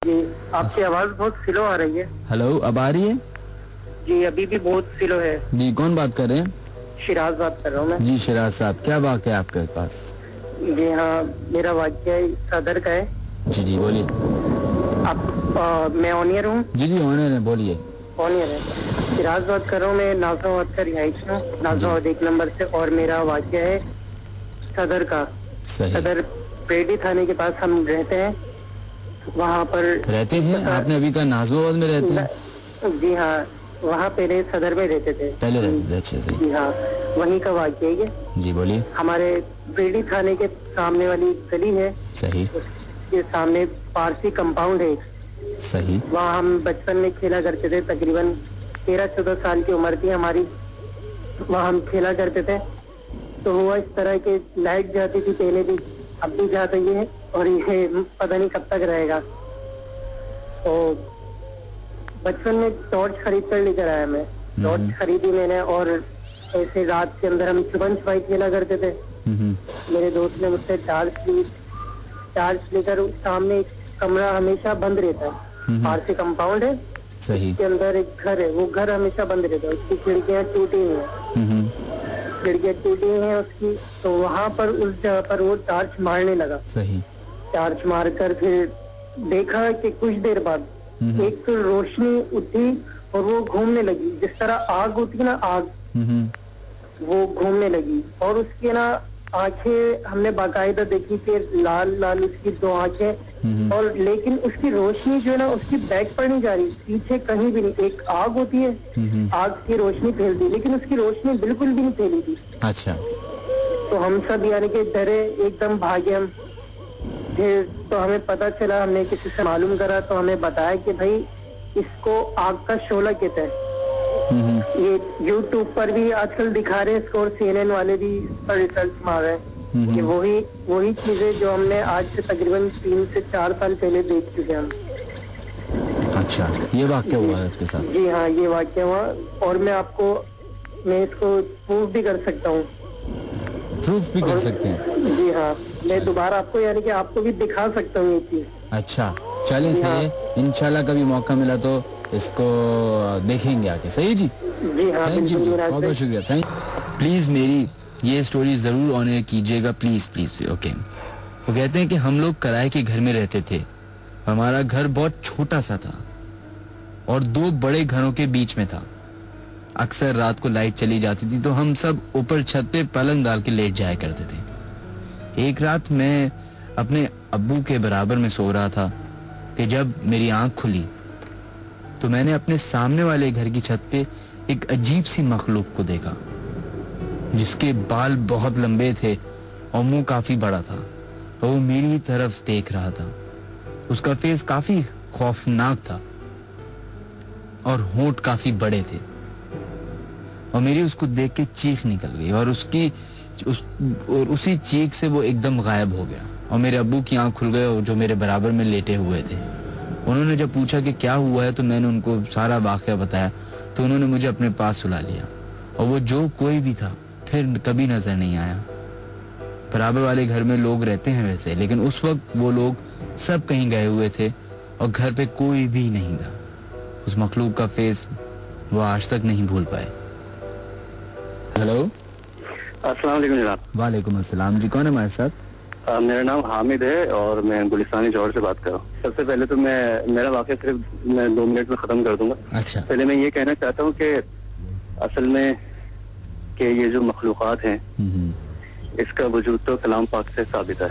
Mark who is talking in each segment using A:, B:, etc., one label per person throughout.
A: जी, आपकी आवाज बहुत स्लो आ रही है।
B: हेलो, अब आ रही है?
A: जी, अभी भी बहुत स्लो है।
B: जी, कौन बात कर रहे हैं?
A: शिराज बात कर रहा हूँ मैं।
B: जी शिराज साहब, क्या बात है आपके पास?
A: जी हाँ, मेरा वाक्य सदर का है।
B: जी जी बोलिए।
A: मैं ऑनियर हूँ।
B: जी जी ऑनर है, बोलिए।
A: ऑनियर है। शिराज बात कर रहा हूँ मैं, नाजराबाद का रिहाइश हूँ, नाजराबाद 1 नंबर से। और मेरा वाक्य है सदर का।
B: सही।
A: सदर पेडी थाने के पास हम रहते हैं, वहाँ पर
B: रहते थे? आपने अभी कहा नाजमाबाद में रहते हैं?
A: जी हाँ, वहाँ पहले सदर में रहते थे।
B: पहले रहते थे, अच्छा सही।
A: जी हाँ, वहीं का वाक्य है ये।
B: जी बोलिए।
A: हमारे पेडी थाने के सामने वाली गली है,
B: सही।
A: उसके सामने पारसी कंपाउंड है।
B: सही।
A: वहाँ हम बचपन में खेला करते थे, तकरीबन 13-14 साल की उम्र थी हमारी। वहाँ हम खेला करते थे, तो हुआ इस तरह के लाइट जाती थी पहले भी, अब भी जाती है, और ये पता नहीं कब तक रहेगा। तो बचपन में टॉर्च खरीद कर लेकर आया मैं। टॉर्च खरीदी मैंने, और ऐसे रात के अंदर हम छुपन छुपाई खेला करते थे। मेरे दोस्त ने मुझसे टार्च लेकर, सामने एक कमरा हमेशा बंद रहता है, पारसी कंपाउंड है,
B: सही।
A: उसके अंदर एक घर है, वो घर हमेशा बंद रहता है, उसकी खिड़कियां टूटी हुई हैं। खिड़कियां टूटी हुई हैं उसकी, तो वहां पर उस जगह पर वो टार्च मारने लगा।
B: सही।
A: टार्च मारकर फिर देखा कि कुछ देर बाद एक रोशनी उठी और वो घूमने लगी, जिस तरह आग होती है ना, आग, वो घूमने लगी। और उसकी ना आंखें हमने बाकायदा देखी, फिर लाल लाल उसकी 2 आंखें, और लेकिन उसकी रोशनी जो है ना, उसकी बैक पर नहीं जा रही, पीछे कहीं भी नहीं। एक आग होती है, आग की रोशनी फैलती, लेकिन उसकी रोशनी बिल्कुल भी नहीं फैली थी।
B: अच्छा।
A: तो हम सब यानी कि डरे, एकदम भागे हम। फिर तो हमें पता चला, हमने किसी से मालूम करा, तो हमें बताया कि भाई इसको आग का शोला कहते हैं। ये YouTube पर भी आजकल दिखा रहे हैं इसको, और CNN वाले भी इस पर रिसर्च मार रहे हैं। ये वही चीजें जो हमने आज से तकरीबन 3 से 4 साल पहले देख चुके हैं हम।
B: अच्छा, ये वाक्य हुआ है आपके साथ?
A: जी हाँ, ये वाक्य हुआ, और मैं इसको प्रूफ भी कर सकता हूँ।
B: प्रूफ भी कर सकते हैं?
A: जी हाँ, मैं दोबारा आपको यानी कि आपको भी दिखा सकता हूँ ये चीज।
B: अच्छा, चलें सही, इंशाल्लाह कभी मौका मिला तो इसको देखेंगे आके। सही जी।
A: जी हाँ,
B: थैंक यू, बहुत बहुत शुक्रिया। थैंक। प्लीज मेरी ये स्टोरी जरूर ऑनर कीजिएगा, प्लीज प्लीज। ओके। वो कहते हैं कि हम लोग किराए के घर में रहते थे। हमारा घर बहुत छोटा सा था और 2 बड़े घरों के बीच में था। अक्सर रात को लाइट चली जाती थी तो हम सब ऊपर छत पे पलंग डाल के लेट जाया करते थे। एक रात मैं अपने अब्बू के बराबर में सो रहा था कि जब मेरी आंख खुली तो मैंने अपने सामने वाले घर की छत पे एक अजीब सी मखलूक को देखा, जिसके बाल बहुत लंबे थे और मुंह काफी बड़ा था। वो मेरी तरफ देख रहा था। उसका फेस काफी खौफनाक था और होंठ काफी बड़े थे, और मेरी उसको देख के चीख निकल गई, और उसी चीख से वो एकदम गायब हो गया। और मेरे अब्बू की आंख खुल गई, और जो मेरे बराबर में लेटे हुए थे, उन्होंने जब पूछा कि क्या हुआ है तो मैंने उनको सारा वाकया बताया, तो उन्होंने मुझे अपने पास सुला लिया। और वो जो कोई भी था फिर कभी नजर नहीं आया। बराबर वाले घर में लोग रहते हैं वैसे, लेकिन उस वक्त वो लोग सब कहीं गए हुए थे और घर पे कोई भी नहीं था। उस मखलूक का फेस वो आज तक नहीं भूल पाए। हेलो,
C: अस्सलाम वालेकुम जनाब।
B: वालेकुम अस्सलाम। जी, कौन है हमारे साथ?
C: मेरा नाम हामिद है और मैं गुलिस्तानी जौहर से बात कर रहा हूँ। सबसे पहले तो मेरा वाक़या सिर्फ मैं 2 मिनट में ख़त्म कर दूंगा।
B: अच्छा।
C: पहले मैं ये कहना चाहता हूँ कि असल में कि ये जो मखलूक़ात हैं, इसका वजूद तो कलाम पाक से साबित है।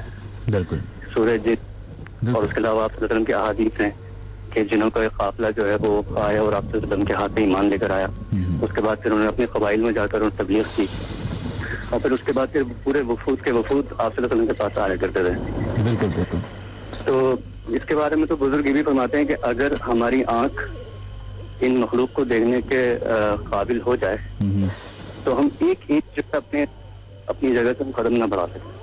B: बिल्कुल।
C: सूरह जिन और उसके अलावा आप के अहादीस हैं कि जिन्हों का एक काफिला जो है वो आया और आप के हाथ में ईमान लेकर आया। उसके बाद फिर उन्होंने अपने कबाइल में जाकर उन्हें तबलीग की, और फिर उसके बाद फिर पूरे वफूद आप के पास आया करते थे।
B: बिल्कुल बिल्कुल।
C: तो इसके बारे में तो बुजुर्ग ये भी फरमाते हैं कि अगर हमारी आंख इन मखलूक को देखने के काबिल हो जाए तो हम एक जगह अपनी जगह से हम कदम ना बढ़ा सकते।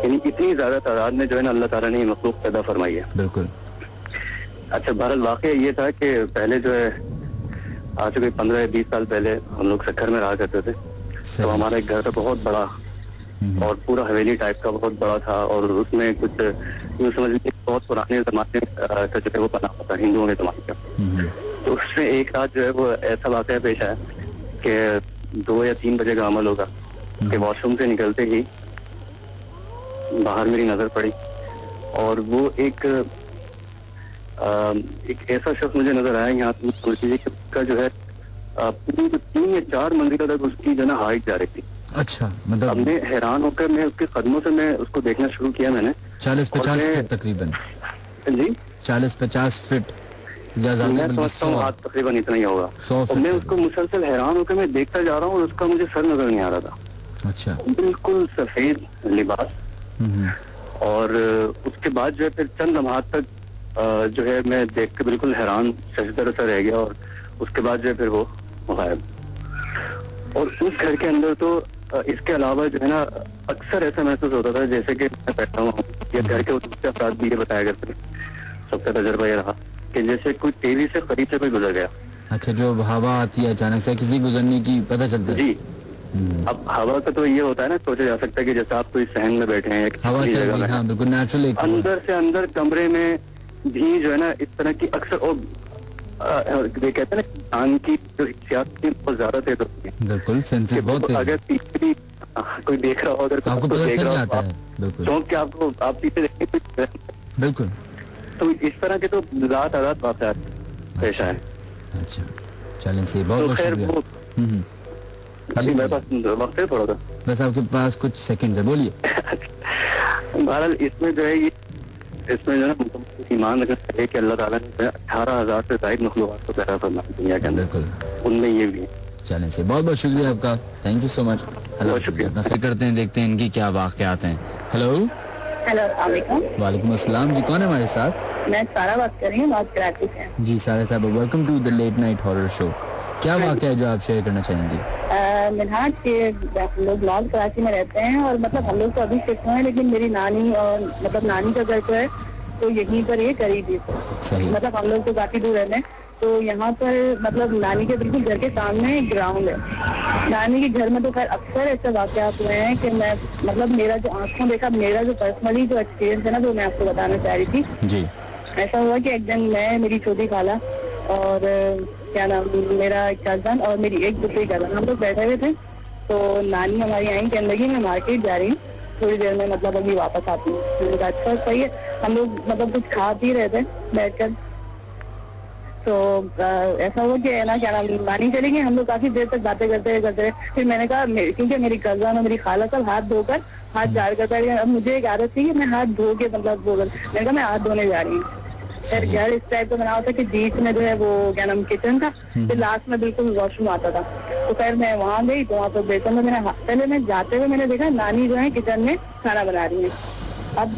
C: यानी इतनी ज्यादा तादाद में जो है ना अल्लाह ताला ने ये मखलूक पैदा फरमाई है।
B: बिल्कुल।
C: अच्छा, बहरहाल वाकया ये था कि पहले जो है आज से कोई 15 या 20 साल पहले हम लोग सक्खर में रहा करते थे। तो हमारा एक घर था बहुत बड़ा और पूरा हवेली टाइप का बहुत बड़ा था, और उसमें कुछ यूँ समझ लीजिए बहुत पुराने जमाने का जो है वो बना हुआ था, हिंदुओं के जमाने का। तो उसमें एक रात जो है वो ऐसा वाकया पेश आया कि 2 या 3 बजे का अमल होगा कि वॉशरूम से निकलते ही बाहर मेरी नजर पड़ी और वो एक ऐसा शख्स मुझे नजर आया, यहाँ का जो है 3 या 4 मंजिल तक उसकी जो है ना हाइट जा रही थी।
B: अच्छा, मतलब
C: हमने हैरान होकर मैं उसके कदमों से मैं उसको देखना शुरू किया मैंने।
B: 40-50 फीट तकरीबन
C: जी
B: 40-50 फीट या ज्यादा,
C: मैं समझता हूँ हाथ तकरीबन इतना ही होगा।
B: 100
C: और मैं उसको मुसलसल हैरान होकर मैं देखता जा रहा हूँ और उसका मुझे सर नजर नहीं आ रहा था।
B: अच्छा,
C: बिल्कुल सफेद लिबास। और उसके बाद जो है फिर चंद लम्हात तक जो है मैं देख के बिल्कुल हैरान सजदर सा रह गया और उसके बाद जो है फिर वो गायब। और उस घर के अंदर तो इसके अलावा जो है ना अक्सर ऐसा महसूस होता था जैसे कि मैं बैठा हुआ हूँ या घर के दूसरे अफराद भी ये बताया करते, सबका तजर्बा ये रहा कि जैसे कोई तेजी से करीब से कोई गुजर गया।
B: अच्छा, जो हवा आती है अचानक से किसी गुजरने की पता चलता है?
C: जी। अब हवा का तो ये होता है ना, सोचा जा सकता है कि जैसे आप कोई सहन में बैठे हैं
B: हवा चल रही है, हाँ बिल्कुल नेचुरल।
C: अंदर से अंदर कमरे में भी जो है ना इस तरह की अक्सर और ये कहते हैं ना कान की जो हिस्सियात थी बहुत ज्यादा तेज होती है।
B: बिल्कुल सेंसेस बहुत तेज।
C: अगर पीछे कोई देख रहा हो, अगर
B: तो आपको पता चल जाता है बिल्कुल,
C: चौंक के आपको आप पीछे देखेंगे
B: बिल्कुल।
C: तो इस तरह के तो रात आजाद वाक़यात पेश आए।
B: अच्छा, चलें से बहुत बहुत शुक्रिया।
C: अभी मेरे पास वक्त है थोड़ा सा,
B: बस आपके पास कुछ सेकंड है, बोलिए।
C: बहरहाल इसमें जो है ये इसमें जो है ईमान रखना है कि अल्लाह ताला ने 18,000 से ज़ायद मखलूक़ात को पैदा फरमाया दुनिया के अंदर, बिल्कुल उनमें ये भी है।
B: चलें से बहुत बहुत शुक्रिया आपका, थैंक यू सो मच।
C: बहुत शुक्रिया।
B: अपना फिक्र करते हैं, देखते हैं इनकी क्या वाक़यात हैं। हेलो वालेकुम अस्सलाम जी, कौन है हमारे साथ?
D: मैं सारा बात कर रही हूँ, बात कराची से।
B: जी सारा साहब, welcome to the late night horror show. क्या वाक़या है जो आप शेयर करना चाहेंगे?
D: मिनहाज के हम लोग नॉर्थ कराची में रहते हैं और मतलब हम लोग तो अभी शिफ्ट हुए हैं, लेकिन मेरी नानी और मतलब नानी का घर जो है तो यहीं पर ये करीब ही, मतलब हम लोग तो काफी दूर रहते हैं। तो यहाँ पर मतलब नानी के बिल्कुल घर के सामने एक ग्राउंड है। नानी के घर में तो खैर अक्सर ऐसे वाक़यात हुए हैं कि मैं मतलब मेरा जो आंखों देखा, मेरा जो पर्सनली जो एक्सपीरियंस है ना, वो मैं आपको बताना चाह रही थी। जी। ऐसा हुआ कि एक दिन मैं, मेरी छोटी खाला और क्या नाम, मेरा एक कजन और मेरी एक दूसरी कजन, हम लोग बैठे हुए थे। तो नानी हमारी आई कहने लगी मैं मार्केट जा रही हूँ, थोड़ी देर में मतलब अभी वापस आती हूँ। मैंने कहा अच्छा सही है। हम लोग मतलब कुछ खा पी रहे थे बैठकर। तो ऐसा हुआ कि ना क्या नाम, नानी चली गई, हम लोग काफी देर तक बातें करते करते। फिर मैंने कहा क्योंकि मेरी कजन और मेरी खाला सब हाथ धोकर हाथ झाड़ कर बैठ गए। अब मुझे एक आदत थी कि मैं हाथ धो के मतलब वो, मैंने कहा मैं हाथ धोने जा रही हूँ। फिर घर इस टाइप का बना होता कि बीच में जो है वो क्या नाम किचन था, फिर लास्ट में बिल्कुल वॉशरूम आता था। तो फिर मैं वहाँ गई तो वहाँ पर बेसन में मैंने पहले मैं जाते हुए मैंने देखा नानी जो है किचन में खाना बना रही है। अब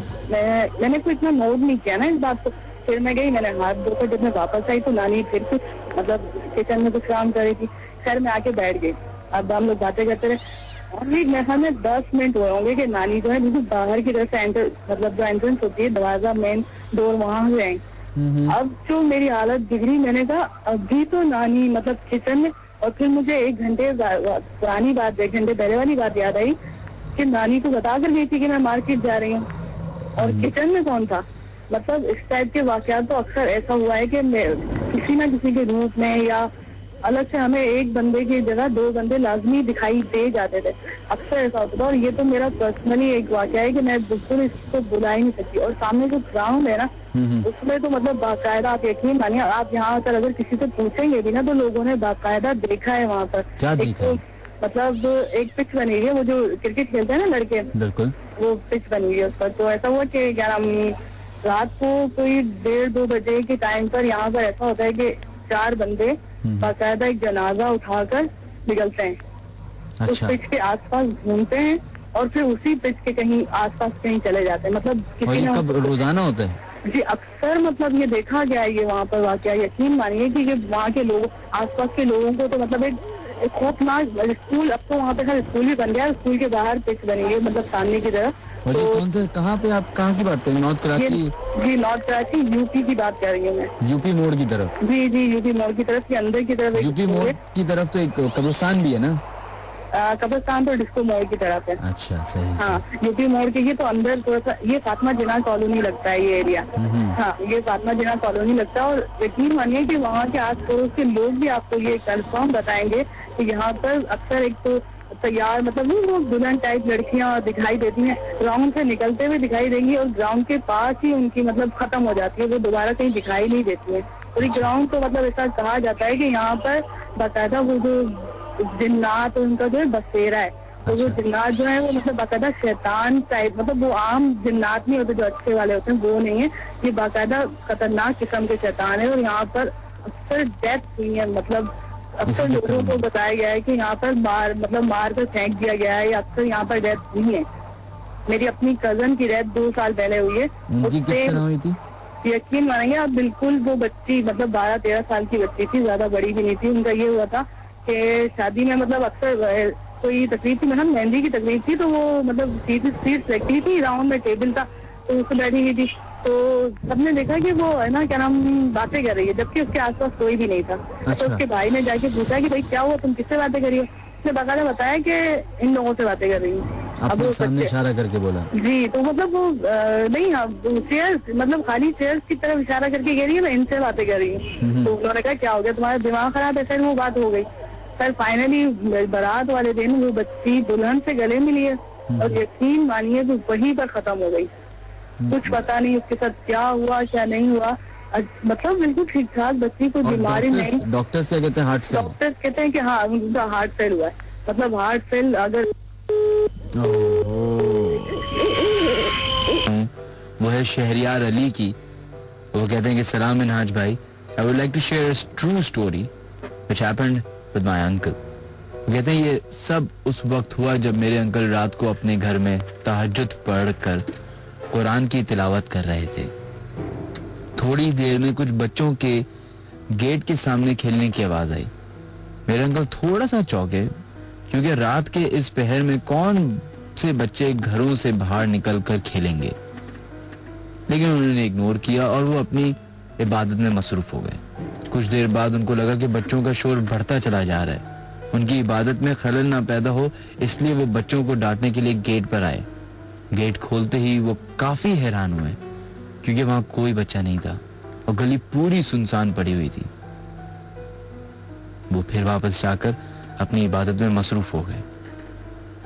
D: मैंने कोई इतना नोट नहीं किया ना इस बात को। फिर मैं गई, मैंने हाथ धोकर जब मैं वापस आई तो नानी फिर कुछ मतलब किचन में कुछ काम कर रही थी। खैर मैं आके बैठ गई। अब हम लोग बातें करते रहे और मेरे ख्याल में 10 मिनट हुए होंगे कि नानी जो है बिल्कुल बाहर की तरफ से एंटर, मतलब जो एंट्रेंस होती है दरवाजा मेन डोर, वहाँ से आई। अब जो मेरी हालत बिगड़ी, मैंने कहा अभी तो नानी मतलब किचन में। और फिर मुझे 1 घंटे पुरानी बात, 1 घंटे पहले वाली बात याद आई कि नानी तो बता कर गई थी कि मैं मार्केट जा रही हूँ और किचन में कौन था। मतलब इस टाइप के वाकयात तो अक्सर ऐसा हुआ है कि किसी ना किसी के रूप में या अलग से हमें एक बंदे की जगह 2 बंदे लाजमी दिखाई दे जाते थे। अक्सर ऐसा होता था। और ये तो मेरा पर्सनली एक वाकया है कि मैं बिल्कुल इसको बुला ही नहीं सकती। और सामने जो ग्राउंड है ना, उसमें तो मतलब बाकायदा आप यकीन मानिए, आप यहाँ आकर अगर किसी से पूछेंगे भी ना तो लोगों ने बाकायदा देखा है वहाँ पर। एक तो मतलब एक पिच बनी हुई है, वो जो क्रिकेट खेलते हैं ना लड़के, बिल्कुल वो पिच बनी हुई है उस पर। तो ऐसा हुआ कि क्या नाम, रात को कोई 1:30-2 बजे के टाइम पर यहाँ पर ऐसा होता है कि 4 बंदे बाकायदा एक जनाजा उठाकर निकलते हैं। अच्छा। उस पिच के आसपास घूमते हैं और फिर उसी पिच के कहीं आसपास कहीं चले जाते हैं। मतलब किसी ने
B: रोजाना होता है
D: जी, अक्सर मतलब ये देखा गया है ये वहाँ पर वाकया। यकीन मानिए कि वहाँ के लोग, आसपास के लोगों को तो मतलब एक खौफनाक स्कूल, अब तो वहाँ पे हर स्कूल भी बन गया, स्कूल के बाहर पिच बनी है मतलब सामने की तरफ।
B: तो कौन से, कहाँ पे, आप कहाँ की बात कर रही हैं? नॉर्थ कराची?
D: जी नॉर्थ कराची, यूपी की बात कर रही हूँ मैं।
B: यूपी मोड़ की तरफ?
D: जी जी, यूपी मोड़ की तरफ के अंदर की तरफ।
B: यूपी मोड़ की तरफ तो एक कब्रिस्तान भी है ना?
D: कब्रिस्तान तो डिस्को मोड़ की तरफ है।
B: अच्छा सही।
D: हाँ, यूपी मोड़ के ये तो अंदर थोड़ा सा, ये फातिमा जिन्ना कॉलोनी लगता है ये एरिया। हाँ, ये फातिमा जिन्ना कॉलोनी लगता है। और यकीन मानिए कि वहाँ के आस पड़ोस के लोग भी आपको ये कंफर्म बताएंगे कि यहाँ पर अक्सर एक तो तैयार मतलब वो दुल्हन टाइप लड़कियां दिखाई देती हैं, ग्राउंड से निकलते हुए दिखाई देंगी और ग्राउंड के पास ही उनकी मतलब खत्म हो जाती है, वो दोबारा कहीं दिखाई नहीं देती है। पूरी ग्राउंड को मतलब ऐसा कहा जाता है कि यहाँ पर बाकायदा वो जो जिन्नात उनका जो है बसेरा है, तो वो जिन्नात जो है वो मतलब बाकायदा शैतान टाइप, मतलब वो आम जिन्नात नहीं होते जो अच्छे वाले होते हैं, वो नहीं है, ये बाकायदा खतरनाक किस्म के शैतान है। और यहाँ पर अक्सर डेथ हुई है, मतलब अक्सर लोगों को बताया गया है कि यहाँ पर मार कर फेंक दिया गया है, या अक्सर यहाँ पर डेथ हुई है। मेरी अपनी कजन की डेथ 2 साल पहले हुई है। उससे यकीन मानेंगे आप, बिल्कुल वो बच्ची मतलब 12-13 साल की बच्ची थी, ज्यादा बड़ी भी नहीं थी। उनका ये हुआ था कि शादी में मतलब अक्सर कोई तकलीफ थी, मतलब मेहंदी की तकलीफ थी, तो वो मतलब सीट रखी थी, राउंड में टेबल था, तो उसको बैठी हुई थी, तो सबने देखा कि वो है ना क्या नाम बातें कर रही है, जबकि उसके आसपास कोई भी नहीं था। तो उसके भाई ने जाके पूछा कि भाई क्या हुआ, तुम किससे बातें कर रही हो? उसने बाकायदा बताया कि इन लोगों से बातें कर रही हूँ। अब वो सामने इशारा करके बोला जी, तो मतलब वो नहीं, चेयर्स मतलब खाली चेयर्स की तरफ इशारा करके कह रही है मैं इनसे बातें कर रही हूँ। तो उन्होंने कहा क्या हो गया, तुम्हारा दिमाग खराब है? फिर वो बात हो गई। फिर फाइनली बारात वाले दिन वो बच्ची दुल्हन से गले मिली है और यकीन मानिए तो वहीं पर खत्म हो गई। कुछ पता नहीं उसके साथ क्या हुआ क्या नहीं हुआ, मतलब बिल्कुल ठीक ठाक बच्ची को बीमारी नहीं।
B: डॉक्टर्स क्या कहते हैं? Heart fail.
D: डॉक्टर्स कहते हैं कि हाँ उनका हार्ट फेल हुआ है, मतलब हार्ट फेल। अगर
B: वो है शहरियार अली की, वो कहते हैं कि सलाम मिनहाज भाई, I would like to share a true story which happened with my uncle. वो कहते हैं ये सब उस वक्त हुआ जब मेरे अंकल रात को अपने घर में तहज्जुद पढ़कर कुरान की तिलावत कर रहे थे। थोड़ी देर में कुछ बच्चों के गेट के सामने खेलने की आवाज आई। मेरे अंकल थोड़ा सा चौंके, क्योंकि रात के इस पहर में कौन से बच्चे घरों से बाहर निकलकर खेलेंगे, लेकिन उन्होंने इग्नोर किया और वो अपनी इबादत में मसरूफ हो गए। कुछ देर बाद उनको लगा कि बच्चों का शोर बढ़ता चला जा रहा है, उनकी इबादत में खलल ना पैदा हो, इसलिए वो बच्चों को डांटने के लिए गेट पर आए। गेट खोलते ही वो काफी हैरान हुए, क्योंकि वहां कोई बच्चा नहीं था और गली पूरी सुनसान पड़ी हुई थी। वो फिर वापस जाकर अपनी इबादत में मसरूफ हो गए।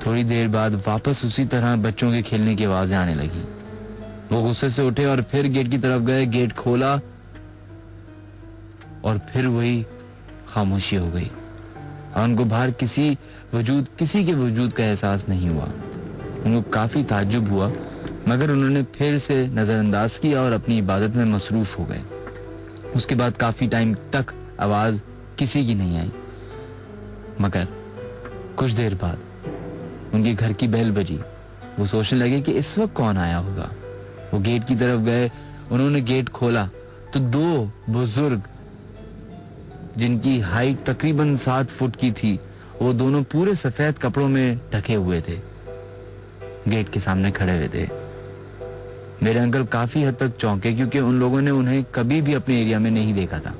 B: थोड़ी देर बाद वापस उसी तरह बच्चों के खेलने की आवाजें आने लगी। वो गुस्से से उठे और फिर गेट की तरफ गए। गेट खोला और फिर वही खामोशी हो गई और उनको बाहर किसी के वजूद का एहसास नहीं हुआ। उनको काफी ताज्जुब हुआ, मगर उन्होंने फिर से नजरअंदाज किया और अपनी इबादत में मसरूफ हो गए। उसके बाद काफी टाइम तक आवाज किसी की नहीं आई, मगर कुछ देर बाद उनके घर की बेल बजी। वो सोचने लगे कि इस वक्त कौन आया होगा। वो गेट की तरफ गए, उन्होंने गेट खोला तो 2 बुजुर्ग जिनकी हाइट तकरीबन 7 फुट की थी, वो दोनों पूरे सफेद कपड़ों में ढके हुए थे, गेट के सामने खड़े हुए थे। मेरे अंकल काफी हद तक चौंके, क्योंकि उन लोगों ने उन्हें कभी भी अपने एरिया में नहीं देखा था।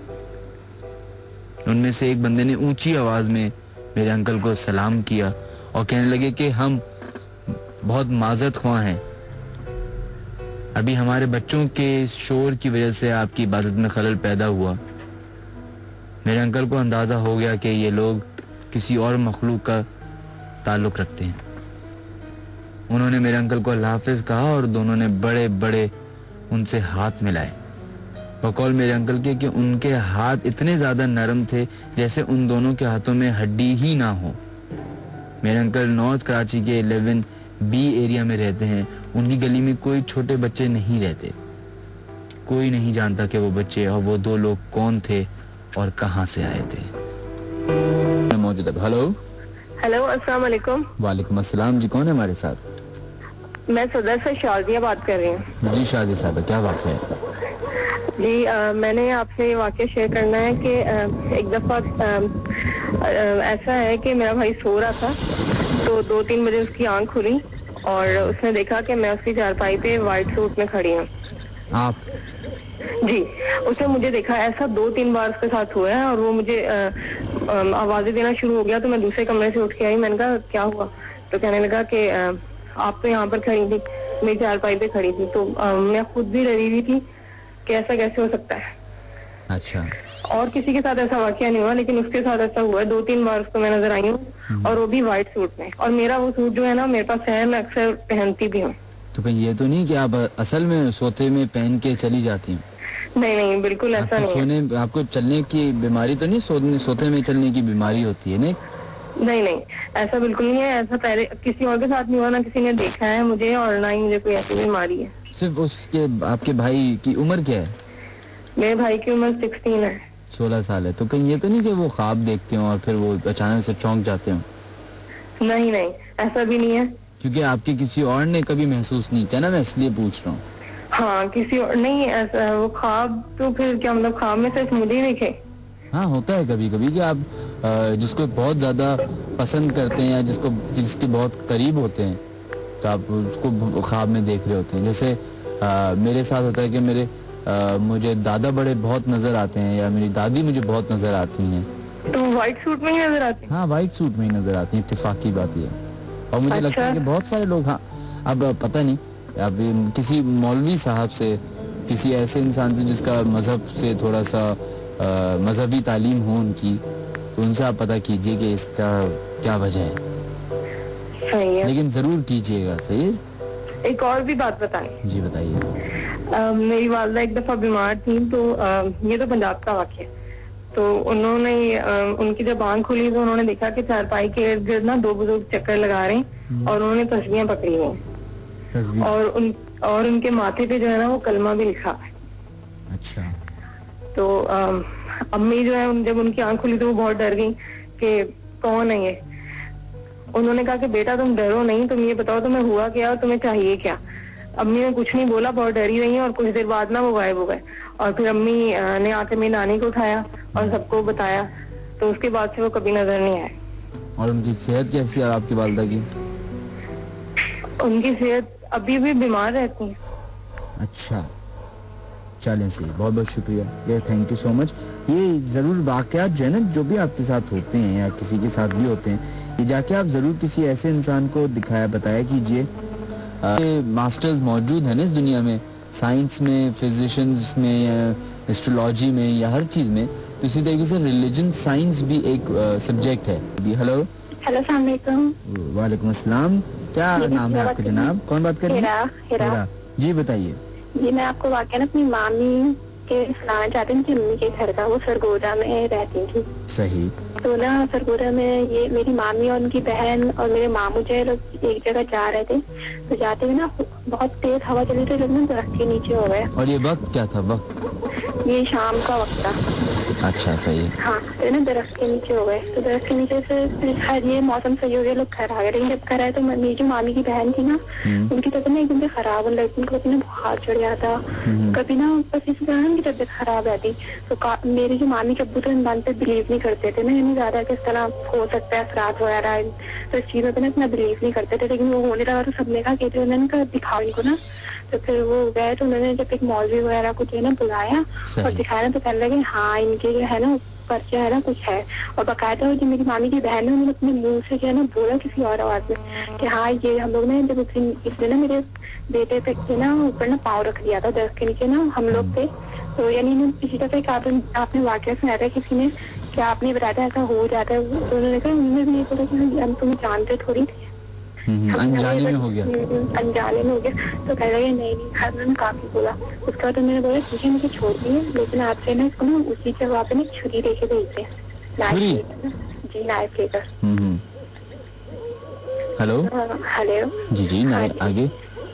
B: उनमें से एक बंदे ने ऊंची आवाज में मेरे अंकल को सलाम किया और कहने लगे कि हम बहुत माजरत ख्वाह हैं, अभी हमारे बच्चों के शोर की वजह से आपकी इबादत में खलल पैदा हुआ। मेरे अंकल को अंदाजा हो गया कि ये लोग किसी और मखलूक का ताल्लुक रखते हैं। उन्होंने मेरे अंकल को अल्लाह हाफिज कहा और दोनों ने बड़े बड़े उनसे हाथ मिलाए। बकौल मेरे अंकल के कि उनके हाथ इतने ज्यादा नरम थे जैसे उन दोनों के हाथों में हड्डी ही ना हो। मेरे अंकल नॉर्थ कराची के 11B एरिया में रहते हैं। उनकी गली में कोई छोटे बच्चे नहीं रहते। कोई नहीं जानता कि वो बच्चे और वो 2 लोग कौन थे और कहां से आए थे। मौजूद है।
D: हेलो अस्सलाम वालेकुम।
B: वालेकुम अस्सलाम जी, कौन है हमारे साथ?
D: मैं सदर से शादिया बात कर रही हूँ।
B: जी शादी साहब, क्या वाक़या है?
D: जी मैंने आपसे ये वाक़या शेयर करना है कि एक दफ़ा ऐसा है कि मेरा भाई सो रहा था, तो 2-3 बजे उसकी आंख खुली और उसने देखा कि मैं उसकी चारपाई पे व्हाइट सूट में खड़ी हूँ।
B: आप?
D: जी, उसने मुझे देखा। ऐसा 2-3 बार उसके साथ हुआ है और वो मुझे
E: आवाजें देना शुरू हो गया तो मैं दूसरे कमरे से उठ के आई। मैंने कहा क्या हुआ? तो कहने लगा कि आप तो यहाँ पर खड़ी थी, मेरी चारपाई पे खड़ी थी। तो मैं खुद भी डरी हुई थी कि ऐसा कैसे हो सकता है।
B: अच्छा।
E: और किसी के साथ ऐसा वाकया नहीं हुआ, लेकिन उसके साथ ऐसा हुआ है। 2-3 बार उसको मैं नजर आई हूँ, और वो भी व्हाइट सूट में। और मेरा वो सूट जो है ना, मेरे पास है, मैं अक्सर पहनती भी हूँ।
B: तो कहीं ये तो नहीं कि आप असल में सोते में पहन के चली जाती हैं?
E: नहीं नहीं, बिल्कुल ऐसा नहीं
B: है। आपको चलने की बीमारी तो नहीं, सोते में चलने की बीमारी होती है?
E: नहीं नहीं, ऐसा बिल्कुल नहीं है। ऐसा पहले किसी और के साथ नहीं हुआ, ना किसी ने देखा है मुझे, और ना ही मुझे कोई ऐसी बीमारी है।
B: सिर्फ उसके आपके भाई की उम्र क्या है?
E: मेरे भाई की उम्र 16 है।
B: 16 साल है। तो कहीं ये तो नहीं कि वो ख्वाब देखते हो और फिर वो अचानक से चौंक जाते हो?
E: नहीं नहीं, ऐसा भी नहीं है।
B: क्योंकि आपके किसी और ने कभी महसूस नहीं किया ना, मैं इसलिए पूछ रहा हूँ।
E: हाँ, किसी और नहीं, ऐसा वो ख्वाब तो फिर क्या मतलब, ख्वाब में सिर्फ मुझे ही देखे?
B: हाँ, होता है कभी कभी कि आप जिसको बहुत ज्यादा पसंद करते हैं या जिसके बहुत करीब होते हैं, तो आप उसको ख्वाब में देख रहे होते हैं। जैसे मेरे साथ होता है कि मुझे दादा बड़े बहुत नजर आते हैं, या मेरी दादी मुझे बहुत नजर आती हैं।
E: तो व्हाइट सूट में ही नजर आती हैं?
B: हाँ, व्हाइट सूट में ही नजर आती हैं, इत्तेफाकी बात है। और मुझे लगता है कि बहुत सारे लोग, हाँ अब पता नहीं, अब किसी मौलवी साहब से, किसी ऐसे इंसान से जिसका मजहब से थोड़ा सा मजहबी तालीम हो उनकी, तो उनसे आप पता कीजिए कि इसका क्या वजह है।
E: सही है, लेकिन
B: जरूर कीजिएगा। सही है।
E: एक और भी बात बताएं।
B: जी बताइए।
E: मेरी वालदा एक दफा बीमार थी, तो ये तो पंजाब का वाकया। तो उन्होंने उनकी जब आंख खुली तो उन्होंने देखा कि चारपाई के इर्द गिर्द ना 2 बुजुर्ग चक्कर लगा रहे हैं, और उन्होंने तस्बीहें पकड़ी हुई, और उनके माथे पे जो है ना वो कलमा भी लिखा है।
B: अच्छा।
E: तो अम्मी जो है, जब उनकी आंख खुली तो वो बहुत डर गई कि कौन है ये। उन्होंने कहा कि बेटा तुम डरो नहीं, तुम ये बताओ तुम्हें हुआ क्या और तुम्हें चाहिए क्या। अम्मी ने कुछ नहीं बोला, बहुत डरी रही, और कुछ देर बाद ना वो गायब हो गए। और फिर अम्मी ने आके मेरी नानी को उठाया और सबको बताया, तो उसके बाद से वो कभी नजर नहीं आए।
B: और उनकी सेहत कैसी है आपकी वालदा की?
E: उनकी सेहत अभी भी बीमार रहती है।
B: अच्छा, चलें सही, बहुत बहुत शुक्रिया, ये थैंक यू सो मच। ये जरूर वाकयात जो है ना, जो भी आपके साथ होते हैं या किसी के साथ भी होते हैं, ये जाके आप जरूर किसी ऐसे इंसान को बताया कीजिए। मास्टर्स मौजूद है ना इस दुनिया में, साइंस में, फिजिशियंस में, या एस्ट्रोलॉजी में, या हर चीज में। तो इसी तरीके से रिलीजन साइंस भी एक सब्जेक्ट है। हेलो
E: अस्सलाम वालेकुम।
B: वालेकुम अस्सलाम। क्या नाम है आपका जनाब? कौन बात कर रही है?
E: हिरा।
B: जी बताइए।
E: जी, मैं आपको वाकया ना अपनी मामी के सुनाना चाहती हूँ कि मम्मी के घर का, वो सरगोदा में रहती थी।
B: सही।
E: तो ना सरगोदा में ये मेरी मामी और उनकी बहन और मेरे मामू जो है लोग एक जगह जा रहे थे। तो जाते हुए ना बहुत तेज हवा चली थी, लोग ना दरख्त के नीचे हो गए।
B: और ये वक्त क्या था? वक्त
E: ये शाम का वक्त था।
B: अच्छा, सही।
E: हाँ, तो ना दरख्त के नीचे हो गए। तो दरख्त के नीचे से फिर खैर ये मौसम सही हो गया, लोग घर आ गए। लेकिन जब घर आए तो मेरी जो मामी की बहन थी ना, उनकी तबीयत ना एकदम से खराब होने लगी। उनको कभी ना बुखार चढ़ जाता, कभी ना बस इसी तरह उनकी तबीयत खराब रहती। तो मेरी जो मामी के अब्बू तो इन बात पे बिलीव नहीं करते थे ना, ज्यादा कि इस तरह हो सकता है असरात वगैरह, तो इस चीजों पे ना इतना बिलीव नहीं करते थे। लेकिन वो होने लगा तो सबने कहा कि उन्होंने कहा दिखाओ इनको ना। तो फिर वो गए, तो उन्होंने जब एक मौलवी वगैरह को जो है ना बुलाया और दिखाया, तो कहने लगे हाँ इनके जो है ना पर्चा है ना कुछ है। और बकायदा जो मेरी मामी की बहन है, उन्होंने अपने मुंह से जो है ना बोला किसी और आवाज में कि हाँ ये हम लोग ने जब इसने ना मेरे बेटे पे ना ऊपर ना पाँव रख दिया था, दरख्त के नीचे ना हम लोग थे। तो यानी पिछली दफा आपने वाकया सुनाया था किसी ने, क्या आपने बताया था ऐसा हो जाता है। तो उन्होंने कहा उन्होंने भी ये बोला कि हम तुम्हें जानते थोड़ी थे,
B: अनजाने में हो गया।
E: अनजाने में हो गया। तो कह रहे नहीं, उन्होंने काफी बोला। उसके बाद उन्होंने बोला ठीक है मुझे छोड़ दिए, लेकिन आपसे ना इसको ना उसी जगह पे ना छुरी लेके भेजते हैं। जी, नाइफ लेकर।
B: Hello
E: hello.
B: जी जी, आगे।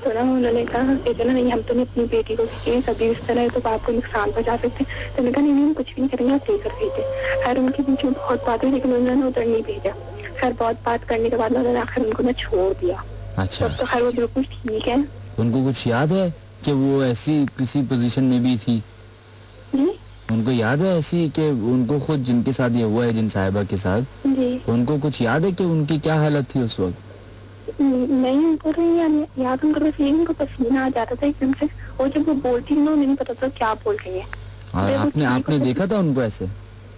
E: तो ना उन्होंने कहा कि ना नहीं हम तो अपनी बेटी को कभी इस तरह तो आपको नुकसान पहुंचा सकते। तो मैंने कहा नहीं कुछ भी नहीं करेंगे, आप लेकर भेजे। खैर उनके बीच में बहुत बात हुई, लेकिन उन्होंने उधर नहीं भेजा। खैर बहुत बात करने के बाद उन्होंने आखिर उनको ना छोड़ दिया।
B: अच्छा।
E: तो खैर वो बिल्कुल ठीक है।
B: उनको कुछ याद है कि वो ऐसी किसी पोजीशन में भी थी?
E: जी?
B: उनको याद है ऐसी कि उनको खुद जिनके साथ ये हुआ है, जिन साहिबा के साथ,
E: जी,
B: उनको कुछ याद है कि उनकी क्या हालत थी उस वक्त?
E: नहीं उनको याद, उनको बस यही उनको पसीना आ जाता था एकदम से, और जब वो बोलती ना उन्हें नहीं पता था क्या बोल रही है।
B: और आपने देखा था उनको ऐसे?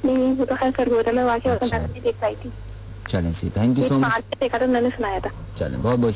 E: नहीं, वो तो खैर सरगोदा में वाक़या होता, मैं नहीं देख पाई थी।
B: चलें सी, थैंक यू सो मच।
E: देखा था, मैंने सुनाया था।
B: चलें, बहुत बहुत